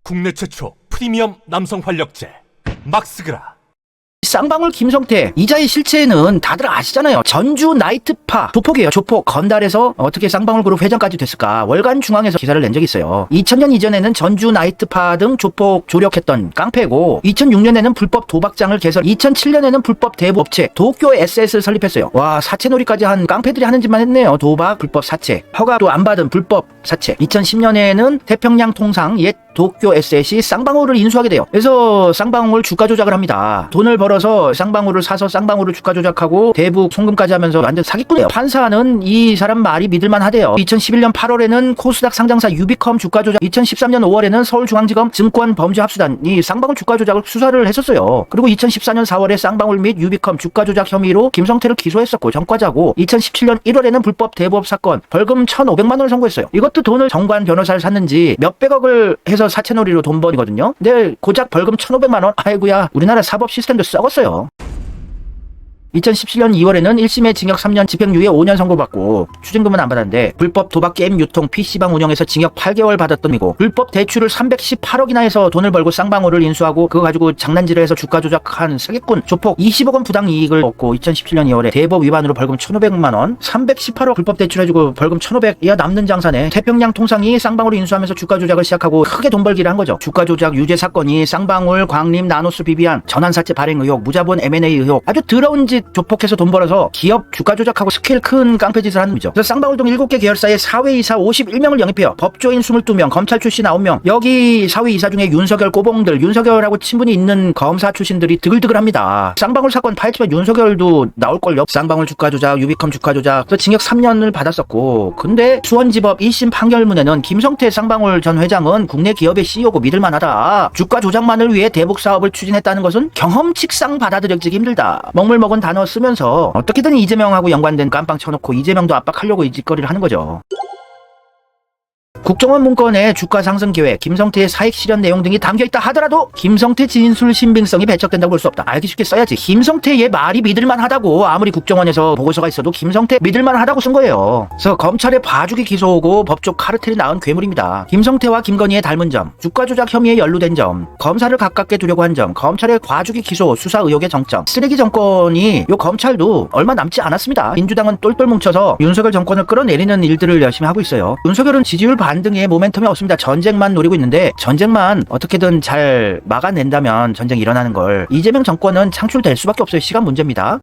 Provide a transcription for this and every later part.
국내 최초 프리미엄 남성 활력제 막스그라. 쌍방울 김성태 이자의 실체는 다들 아시잖아요. 전주 나이트파 조폭이에요. 조폭. 건달에서 어떻게 쌍방울 그룹 회장까지 됐을까. 월간 중앙에서 기사를 낸 적이 있어요. 2000년 이전에는 전주 나이트파 등 조폭 조력했던 깡패고, 2006년에는 불법 도박장을 개설, 2007년에는 불법 대부업체 도쿄 SS를 설립했어요. 와, 사채놀이까지 한 깡패들이 하는 짓만 했네요. 도박, 불법 사채, 허가도 안 받은 불법 사채. 2010년에는 태평양 통상 옛 도쿄 SS이 쌍방울을 인수하게 돼요. 그래서 쌍방울 주가 조작을 합니다. 돈을 벌어서 쌍방울을 사서 쌍방울을 주가 조작하고 대북 송금까지 하면서 완전 사기꾼이에요. 판사는 이 사람 말이 믿을만 하대요. 2011년 8월에는 코스닥 상장사 유비컴 주가 조작, 2013년 5월에는 서울중앙지검 증권범죄합수단이 쌍방울 주가 조작을 수사를 했었어요. 그리고 2014년 4월에 쌍방울 및 유비컴 주가 조작 혐의로 김성태를 기소했었고 전과자고, 2017년 1월에는 불법 대부업 사건 벌금 1,500만 원을 선고했어요. 이것도 돈을 정관 변호사를 샀는지 몇백억을 해서 사채놀이로 돈 버니거든요. 근데 고작 벌금 1,500만 원? 아이고야, 우리나라 사법 시스템도 썩었어요. 2017년 2월에는 1심에 징역 3년 집행유예 5년 선고받고 추징금은 안 받았는데, 불법 도박 게임 유통 PC방 운영에서 징역 8개월 받았던 이고, 불법 대출을 318억이나 해서 돈을 벌고 쌍방울을 인수하고 그거 가지고 장난질을 해서 주가 조작한 사기꾼 조폭 20억 원 부당 이익을 얻고, 2017년 2월에 대법 위반으로 벌금 1,500만 원, 318억 불법 대출해주고 벌금 1,500, 이야 남는 장사네. 태평양 통상이 쌍방울을 인수하면서 주가 조작을 시작하고 크게 돈 벌기를 한 거죠. 주가 조작 유죄 사건이 쌍방울, 광림, 나노스, 비비안 전환사채 발행 의혹, 무자본 M&A 의혹, 아주 더러운 짓 조폭해서 돈 벌어서 기업 주가 조작하고 스케일 큰 깡패 짓을 하는 거죠. 그래서 쌍방울동 7개 계열사의 사회이사 51명을 영입해요. 법조인 22명, 검찰 출신 9명. 여기 사회이사 중에 윤석열 꼬봉들, 윤석열하고 친분이 있는 검사 출신들이 드글드글합니다. 쌍방울 사건 파헤치면 윤석열도 나올걸요. 쌍방울 주가 조작, 유비컴 주가 조작. 그래서 징역 3년을 받았었고, 근데 수원지법 1심 판결문에는 김성태 쌍방울 전 회장은 국내 기업의 CEO고 믿을만하다. 주가 조작만을 위해 대북 사업을 추진했다는 것은 경험칙상 받아들여지기 힘들다. 먹물먹은 단어 쓰면서 어떻게든 이재명하고 연관된 깜빵 쳐놓고 이재명도 압박하려고 이 짓거리를 하는 거죠. 국정원 문건에 주가 상승 계획, 김성태의 사익 실현 내용 등이 담겨있다 하더라도 김성태 진술 신빙성이 배척된다고 볼 수 없다. 알기 쉽게 써야지. 김성태의 말이 믿을만하다고, 아무리 국정원에서 보고서가 있어도 김성태 믿을만하다고 쓴 거예요. 그래서 검찰의 봐주기 기소고 법조 카르텔이 낳은 괴물입니다. 김성태와 김건희의 닮은 점, 주가 조작 혐의에 연루된 점, 검사를 가깝게 두려고 한 점, 검찰의 봐주기 기소, 수사 의혹의 정점. 쓰레기 정권이 요 검찰도 얼마 남지 않았습니다. 민주당은 똘똘 뭉쳐서 윤석열 정권을 끌어내리는 일들을 열심히 하고 있어요. 윤석열은 지지율 반등에 모멘텀이 없습니다. 전쟁만 노리고 있는데, 전쟁만 어떻게든 잘 막아낸다면 전쟁이 일어나는 걸, 이재명 정권은 창출될 수밖에 없어요. 시간 문제입니다.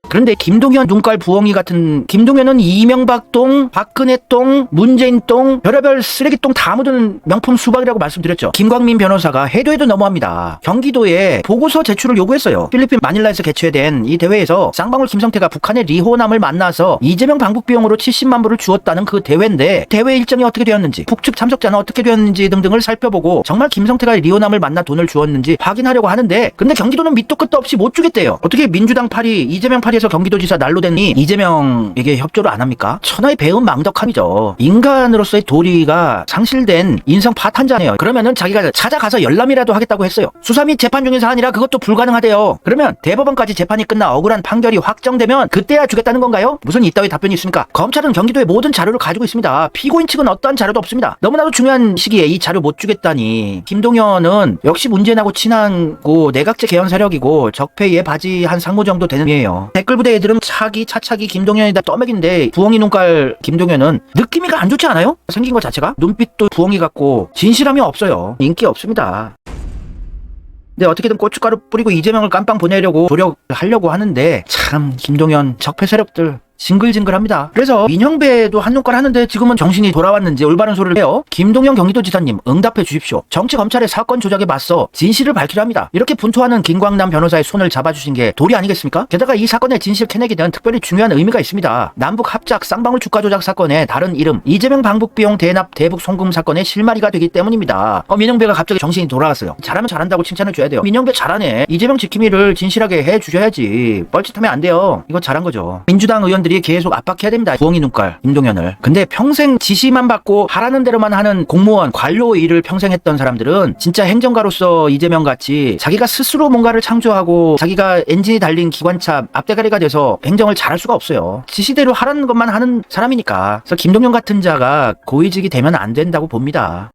그런데 김동연 눈깔 부엉이 같은, 김동연은 이명박 똥, 박근혜 똥, 문재인 똥, 별의별 쓰레기 똥 다 묻은 명품 수박이라고 말씀드렸죠. 김광민 변호사가 해도 해도 너무합니다. 경기도에 보고서 제출을 요구했어요. 필리핀 마닐라에서 개최된 이 대회에서 쌍방울 김성태가 북한의 리호남을 만나서 이재명 방북 비용으로 70만 불을 주었다는 그 대회인데, 대회 일정이 어떻게 되었는지, 북측 참석자는 어떻게 되었는지 등등을 살펴보고 정말 김성태가 리호남을 만나 돈을 주었는지 확인하려고 하는데, 근데 경기도는 밑도 끝도 없이 못 주겠대요. 어떻게 민주당 팔이, 이재명 팔이에서 경기도지사 난로되니 이재명에게 협조를 안 합니까? 천하의 배은 망덕함이죠. 인간으로서의 도리가 상실된 인성 파탄자네요. 그러면은 자기가 찾아가서 열람이라도 하겠다고 했어요. 수사 및 재판 중인 사안이라 그것도 불가능하대요. 그러면 대법원까지 재판이 끝나 억울한 판결이 확정되면 그때야 주겠다는 건가요? 무슨 이따위 답변이 있습니까? 검찰은 경기도의 모든 자료를 가지고 있습니다. 피고인 측은 어떠한 자료도 없습니다. 너무나도 중요한 시기에 이 자료 못 주겠다니. 김동연은 역시 문재인하고 친하고 내각제 개헌 세력이고 적폐의 바지 한 상무 정도 되는 이에요. 댓글부대 애들은 차차기 김동연이다 떠먹인데, 부엉이 눈깔 김동연은 느낌이가 안 좋지 않아요? 생긴 것 자체가? 눈빛도 부엉이 같고 진실함이 없어요. 인기 없습니다. 근데 어떻게든 고춧가루 뿌리고 이재명을 깜빵 보내려고 노력하려고 하는데, 참 김동연 적폐 세력들 징글징글합니다. 그래서 민형배도 한 눈깔 하는데 지금은 정신이 돌아왔는지 올바른 소리를 해요. 김동연 경기도지사님 응답해 주십시오. 정치 검찰의 사건 조작에 맞서 진실을 밝히려 합니다. 이렇게 분투하는 김광남 변호사의 손을 잡아주신 게 도리 아니겠습니까? 게다가 이 사건의 진실 캐내기는 특별히 중요한 의미가 있습니다. 남북 합작 쌍방울 주가 조작 사건의 다른 이름, 이재명 방북 비용 대납 대북 송금 사건의 실마리가 되기 때문입니다. 민형배가 갑자기 정신이 돌아왔어요. 잘하면 잘한다고 칭찬을 줘야 돼요. 민형배 잘하네. 이재명 지킴이를 진실하게 해주셔야지. 뻘짓하면 안 돼요. 이거 잘한 거죠. 민주당 의원 들이 계속 압박해야 됩니다. 부엉이 눈깔 김동연을. 근데 평생 지시만 받고 하라는 대로만 하는 공무원, 관료 일을 평생 했던 사람들은 진짜 행정가로서 이재명 같이 자기가 스스로 뭔가를 창조하고 자기가 엔진이 달린 기관차 앞대가리가 돼서 행정을 잘할 수가 없어요. 지시대로 하라는 것만 하는 사람이니까. 그래서 김동연 같은 자가 고위직이 되면 안 된다고 봅니다.